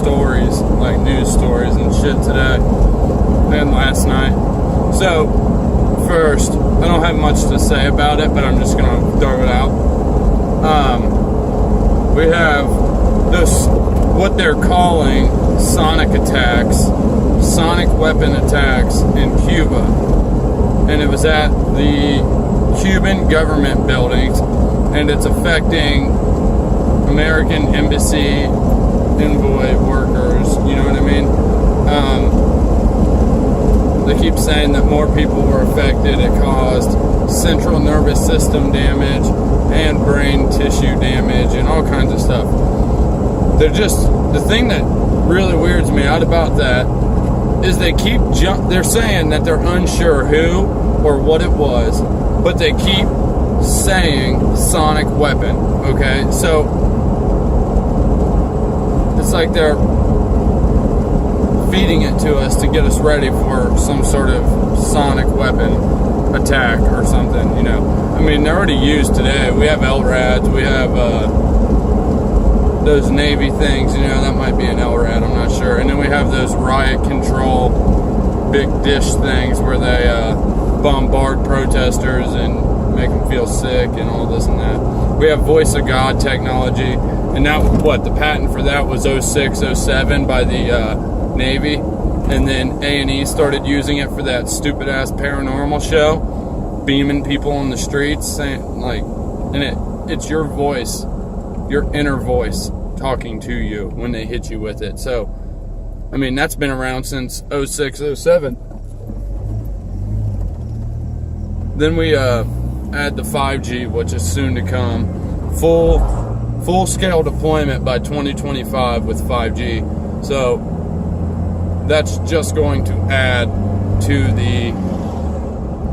stories, like news stories and shit today and last night. So, first, I don't have much to say about it, but I'm just going to throw it out. We have this, what they're calling sonic attacks, sonic weapon attacks in Cuba. And it was at the Cuban government buildings, and it's affecting American embassy envoy workers, you know what I mean? They keep saying that more people were affected. It caused central nervous system damage and brain tissue damage and all kinds of stuff. The thing that really weirds me out about that is they're saying that they're unsure who or what it was, but they keep saying sonic weapon, okay? So it's like they're feeding it to us to get us ready for some sort of sonic weapon attack or something, you know. I mean, they're already used today. We have LRADs, we have those Navy things, you know, that might be an LRAD, I'm not sure. And then we have those riot control big dish things where they bombard protesters and make them feel sick and all this and that. We have voice of God technology, and that, the patent for that was 06, 07 by the Navy, and then A&E started using it for that stupid ass paranormal show, beaming people on the streets, saying and it's your voice, your inner voice talking to you when they hit you with it. So, I mean, that's been around since 06, 07. Then we add the 5G, which is soon to come, full scale deployment by 2025 with 5G. So that's just going to add to the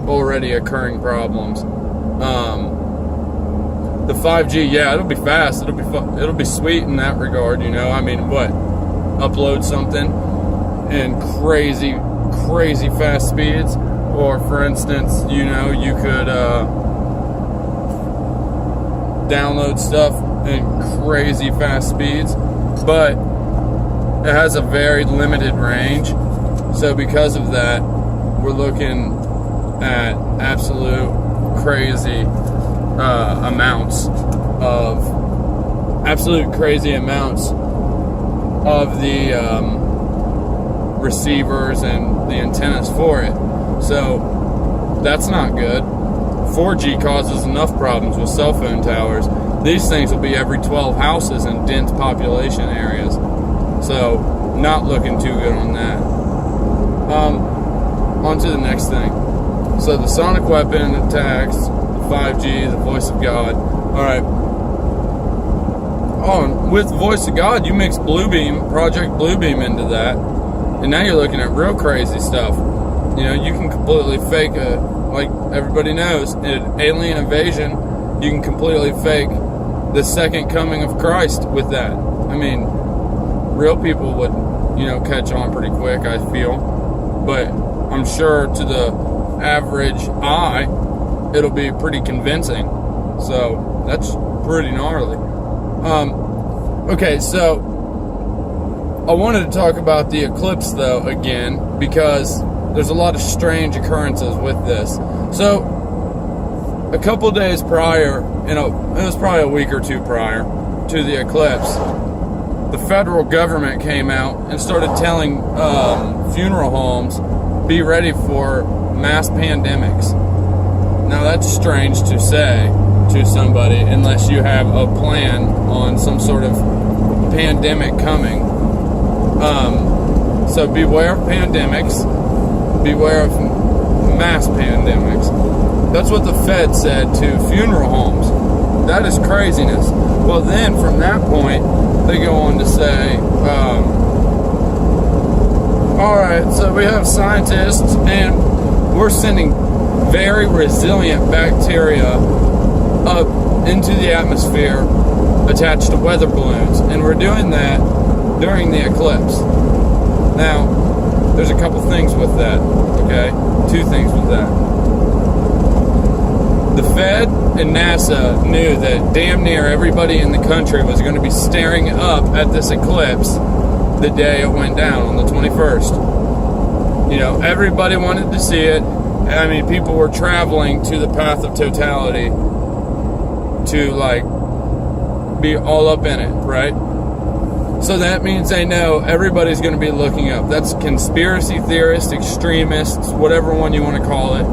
already occurring problems. The 5G, yeah, it'll be fast. It'll be sweet in that regard, you know. I mean, upload something in crazy fast speeds, or for instance, you know, you could download stuff in crazy fast speeds, but it has a very limited range. So because of that, we're looking at absolute crazy amounts of the receivers and the antennas for it. So that's not good. 4G causes enough problems with cell phone towers. These things will be every 12 houses in dense population areas. So, not looking too good on that. On to the next thing. So, the sonic weapon attacks, the 5G, the voice of God. Alright. Oh, and with voice of God, you mix Bluebeam, Project Bluebeam into that. And now you're looking at real crazy stuff. You know, you can completely fake like everybody knows, in alien invasion, you can completely fake the second coming of Christ with that. I mean, real people would, you know, catch on pretty quick, I feel. But I'm sure to the average eye, it'll be pretty convincing. So, that's pretty gnarly. Okay, so I wanted to talk about the eclipse, though, again, because there's a lot of strange occurrences with this. So, a couple days prior, it was probably a week or two prior to the eclipse, the federal government came out and started telling funeral homes, be ready for mass pandemics. Now, that's strange to say to somebody unless you have a plan on some sort of pandemic coming. So beware of pandemics. Beware of mass pandemics. That's what the Fed said to funeral homes. That is craziness. Well, then from that point, they go on to say, alright, so we have scientists and we're sending very resilient bacteria up into the atmosphere attached to weather balloons. And we're doing that during the eclipse. Now, there's a couple things with that, okay? Two things with that. The Fed and NASA knew that damn near everybody in the country was going to be staring up at this eclipse the day it went down on the 21st. You know, everybody wanted to see it. I mean, people were traveling to the path of totality to, like, be all up in it, right? So that means they know everybody's going to be looking up. That's conspiracy theorists, extremists, whatever one you want to call it,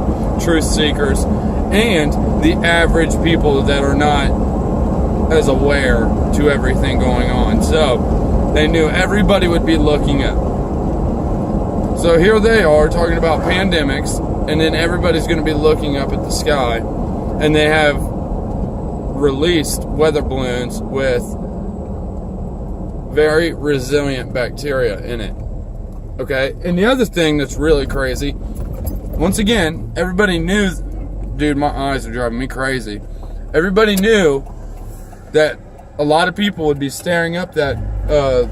truth seekers, and the average people that are not as aware to everything going on. So they knew everybody would be looking up. So here they are talking about pandemics, and then everybody's going to be looking up at the sky, and they have released weather balloons with very resilient bacteria in it. Okay? And the other thing that's really crazy, once again, everybody knew, dude, my eyes are driving me crazy. Everybody knew that a lot of people would be staring up that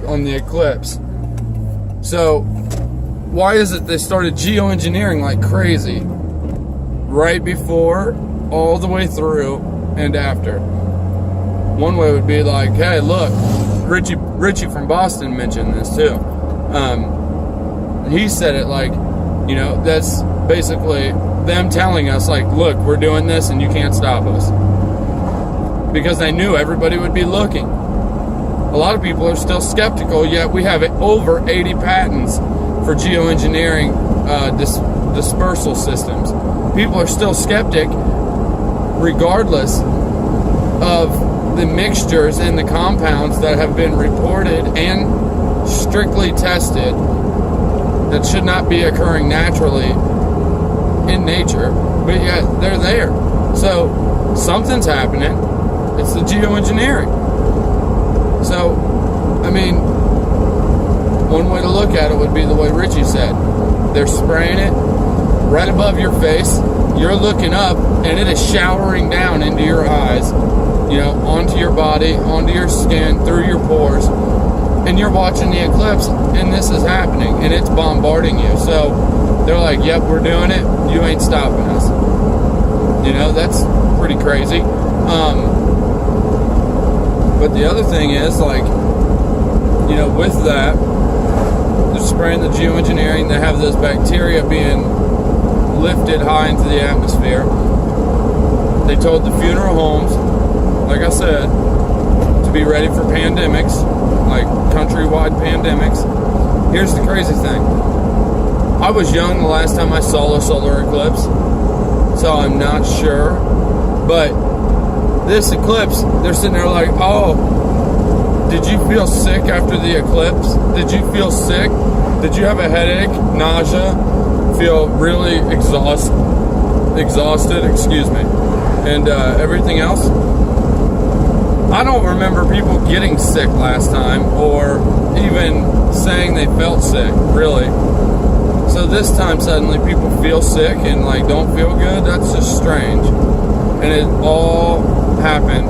on the eclipse. So why is it they started geoengineering like crazy right before, all the way through, and after? One way would be like, hey, look, Richie from Boston mentioned this too. He said it like, you know, that's basically them telling us like, look, we're doing this and you can't stop us. Because they knew everybody would be looking. A lot of people are still skeptical, yet we have over 80 patents for geoengineering dispersal systems. People are still skeptic regardless of the mixtures and the compounds that have been reported and strictly tested that should not be occurring naturally in nature, but yet they're there. So something's happening. It's the geoengineering. So, I mean, one way to look at it would be the way Richie said. They're spraying it right above your face. You're looking up, and it is showering down into your eyes, you know, onto your body, onto your skin, through your pores. And you're watching the eclipse, and this is happening, and it's bombarding you. So they're like, yep, we're doing it. You ain't stopping us. You know, that's pretty crazy. But the other thing is, like, you know, with that, they're spraying the geoengineering. They have those bacteria being lifted high into the atmosphere. They told the funeral homes, like I said, to be ready for pandemics, like countrywide pandemics. Here's the crazy thing. I was young the last time I saw a solar eclipse, so I'm not sure. But this eclipse, they're sitting there like, oh, did you feel sick after the eclipse? Did you feel sick? Did you have a headache, nausea, feel really exhausted, excuse me, and everything else? I don't remember people getting sick last time or even saying they felt sick, really. So this time suddenly people feel sick and like don't feel good. That's just strange. And it all happened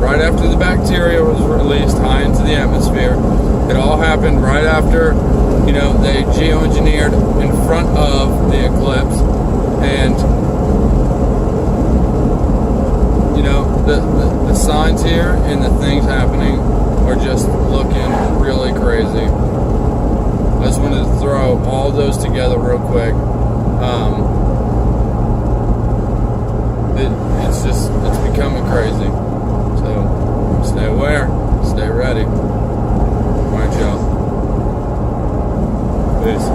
right after the bacteria was released high into the atmosphere. It all happened right after, you know, they geoengineered in front of the eclipse. And, you know, the signs here and the things happening are just looking really crazy. I just wanted to throw all those together real quick. It's becoming crazy. So stay aware, stay ready. All right, y'all. Peace.